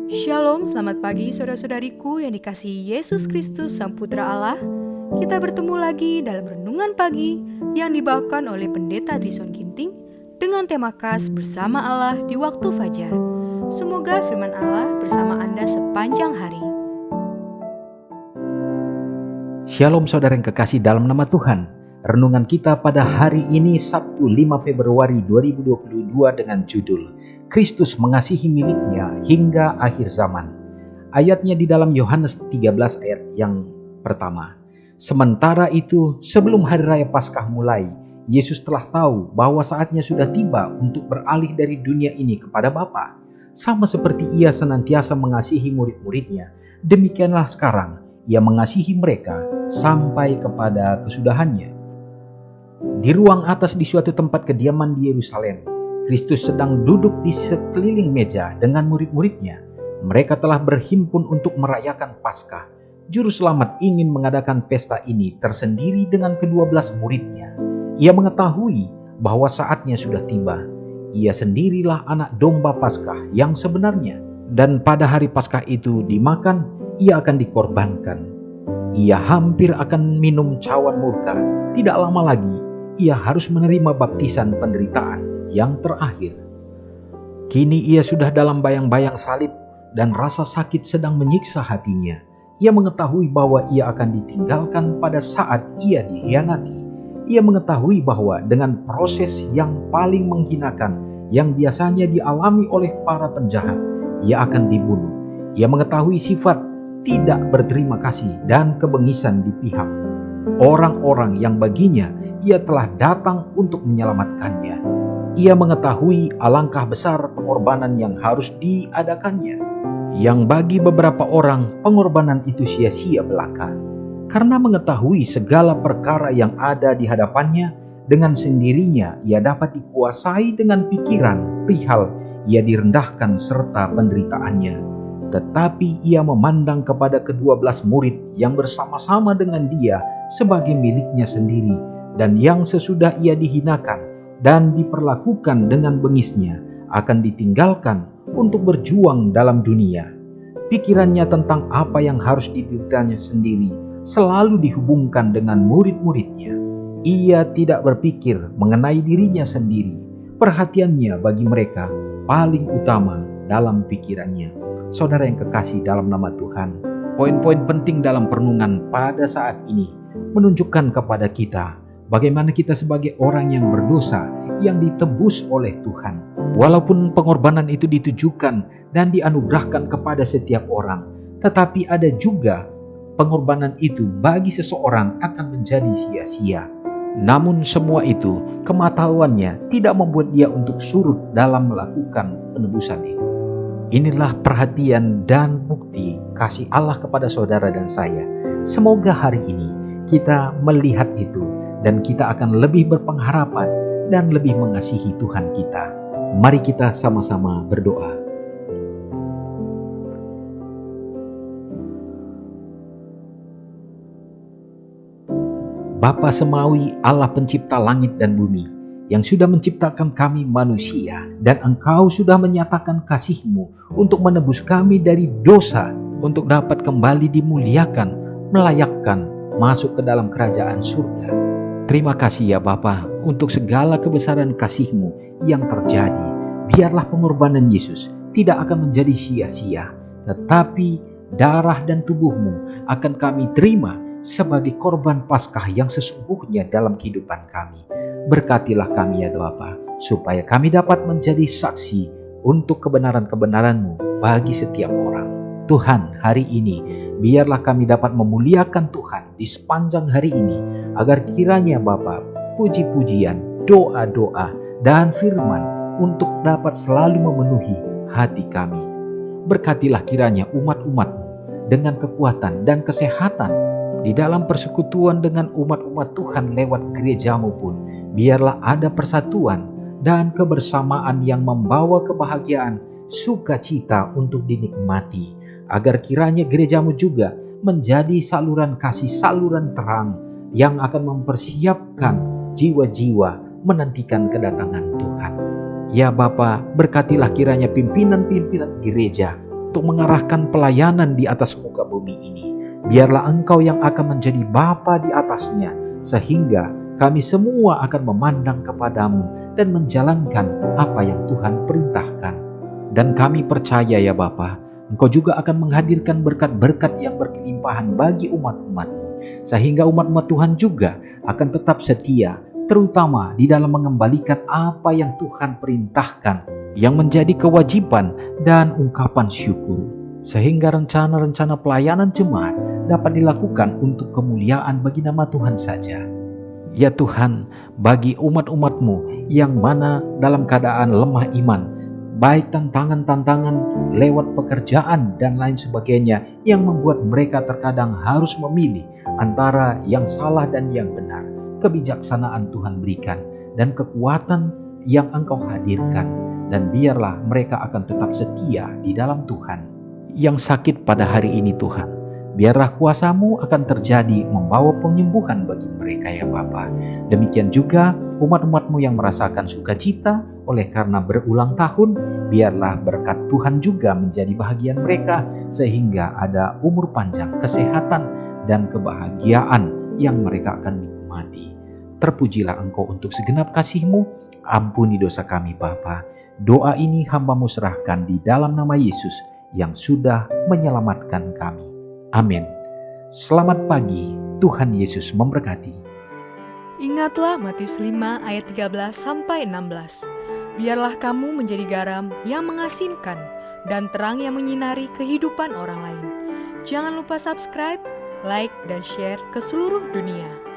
Shalom, selamat pagi saudara-saudariku yang dikasihi Yesus Kristus Sang Putra Allah. Kita bertemu lagi dalam Renungan Pagi yang dibawakan oleh Pendeta Drison Ginting dengan tema khas Bersama Allah di Waktu Fajar. Semoga firman Allah bersama Anda sepanjang hari. Shalom saudara yang kekasih dalam nama Tuhan. Renungan kita pada hari ini Sabtu 5 Februari 2022 dengan judul Kristus mengasihi miliknya hingga akhir zaman. Ayatnya di dalam Yohanes 13 ayat yang pertama. Sementara itu, sebelum hari raya Paskah mulai, Yesus telah tahu bahwa saatnya sudah tiba untuk beralih dari dunia ini kepada Bapa. Sama seperti ia senantiasa mengasihi murid-muridnya, demikianlah sekarang ia mengasihi mereka sampai kepada kesudahannya. Di ruang atas di suatu tempat kediaman di Yerusalem, Kristus sedang duduk di sekeliling meja dengan murid-muridnya. Mereka telah berhimpun untuk merayakan Paskah. Juru selamat ingin mengadakan pesta ini tersendiri dengan ke-12 muridnya. Ia mengetahui bahwa saatnya sudah tiba. Ia sendirilah anak domba Paskah yang sebenarnya. Dan pada hari Paskah itu dimakan, ia akan dikorbankan. Ia hampir akan minum cawan murka. Tidak lama lagi, ia harus menerima baptisan penderitaan yang terakhir. Kini ia sudah dalam bayang-bayang salib dan rasa sakit sedang menyiksa hatinya. Ia mengetahui bahwa ia akan ditinggalkan pada saat ia dikhianati. Ia mengetahui bahwa dengan proses yang paling menghinakan yang biasanya dialami oleh para penjahat, ia akan dibunuh. Ia mengetahui sifat tidak berterima kasih dan kebengisan di pihak orang-orang yang baginya ia telah datang untuk menyelamatkannya. Ia mengetahui alangkah besar pengorbanan yang harus diadakannya, yang bagi beberapa orang pengorbanan itu sia-sia belaka. Karena mengetahui segala perkara yang ada di hadapannya, dengan sendirinya ia dapat dikuasai dengan pikiran perihal ia direndahkan serta penderitaannya. Tetapi ia memandang kepada ke-12 murid yang bersama-sama dengan dia sebagai miliknya sendiri, dan yang sesudah ia dihinakan dan diperlakukan dengan bengisnya akan ditinggalkan untuk berjuang dalam dunia. Pikirannya tentang apa yang harus dideritanya sendiri selalu dihubungkan dengan murid-muridnya. Ia tidak berpikir mengenai dirinya sendiri. Perhatiannya bagi mereka paling utama dalam pikirannya. Saudara yang kekasih dalam nama Tuhan, poin-poin penting dalam perenungan pada saat ini menunjukkan kepada kita bagaimana kita sebagai orang yang berdosa yang ditebus oleh Tuhan. Walaupun pengorbanan itu ditujukan dan dianugerahkan kepada setiap orang, tetapi ada juga pengorbanan itu bagi seseorang akan menjadi sia-sia. Namun semua itu, kematahuannya tidak membuat dia untuk surut dalam melakukan penebusan itu. Inilah perhatian dan bukti kasih Allah kepada saudara dan saya. Semoga hari ini kita melihat itu dan kita akan lebih berpengharapan dan lebih mengasihi Tuhan kita. Mari kita sama-sama berdoa. Bapa Semawi, Allah pencipta langit dan bumi, yang sudah menciptakan kami manusia, dan Engkau sudah menyatakan kasih-Mu untuk menebus kami dari dosa, untuk dapat kembali dimuliakan, melayakkan masuk ke dalam kerajaan surga. Terima kasih ya Bapa untuk segala kebesaran kasih-Mu yang terjadi. Biarlah pengorbanan Yesus tidak akan menjadi sia-sia, tetapi darah dan tubuh-Mu akan kami terima sebagai korban Paskah yang sesungguhnya dalam kehidupan kami. Berkatilah kami ya Bapa, supaya kami dapat menjadi saksi untuk kebenaran-kebenaran-Mu bagi setiap orang. Tuhan, hari ini biarlah kami dapat memuliakan Tuhan di sepanjang hari ini, agar kiranya Bapa, puji-pujian, doa-doa, dan firman untuk dapat selalu memenuhi hati kami. Berkatilah kiranya umat-umat-Mu dengan kekuatan dan kesehatan di dalam persekutuan dengan umat-umat Tuhan lewat gereja-Mu pun. Biarlah ada persatuan dan kebersamaan yang membawa kebahagiaan, sukacita untuk dinikmati. Agar kiranya gereja-Mu juga menjadi saluran kasih, saluran terang yang akan mempersiapkan jiwa-jiwa menantikan kedatangan Tuhan. Ya Bapa, berkatilah kiranya pimpinan-pimpinan gereja untuk mengarahkan pelayanan di atas muka bumi ini. Biarlah Engkau yang akan menjadi Bapa di atasnya, sehingga kami semua akan memandang kepadamu dan menjalankan apa yang Tuhan perintahkan. Dan kami percaya ya Bapa, Engkau juga akan menghadirkan berkat-berkat yang berkelimpahan bagi umat-umat-Mu, sehingga umat-umat Tuhan juga akan tetap setia, terutama di dalam mengembalikan apa yang Tuhan perintahkan, yang menjadi kewajiban dan ungkapan syukur, sehingga rencana-rencana pelayanan jemaat dapat dilakukan untuk kemuliaan bagi nama Tuhan saja. Ya Tuhan, bagi umat-umat-Mu yang mana dalam keadaan lemah iman, baik tantangan-tantangan lewat pekerjaan dan lain sebagainya yang membuat mereka terkadang harus memilih antara yang salah dan yang benar, kebijaksanaan Tuhan berikan dan kekuatan yang Engkau hadirkan, dan biarlah mereka akan tetap setia di dalam Tuhan. Yang sakit pada hari ini Tuhan, biarlah kuasa-Mu akan terjadi membawa penyembuhan bagi mereka ya Bapa. Demikian juga umat-umat-Mu yang merasakan sukacita oleh karena berulang tahun, biarlah berkat Tuhan juga menjadi bahagian mereka, sehingga ada umur panjang, kesehatan, dan kebahagiaan yang mereka akan nikmati. Terpujilah Engkau untuk segenap kasih-Mu, ampuni dosa kami Bapa. Doa ini hamba-Mu serahkan di dalam nama Yesus yang sudah menyelamatkan kami. Amin. Selamat pagi, Tuhan Yesus memberkati. Ingatlah Matius 5 ayat 13-16. Biarlah kamu menjadi garam yang mengasinkan dan terang yang menyinari kehidupan orang lain. Jangan lupa subscribe, like, dan share ke seluruh dunia.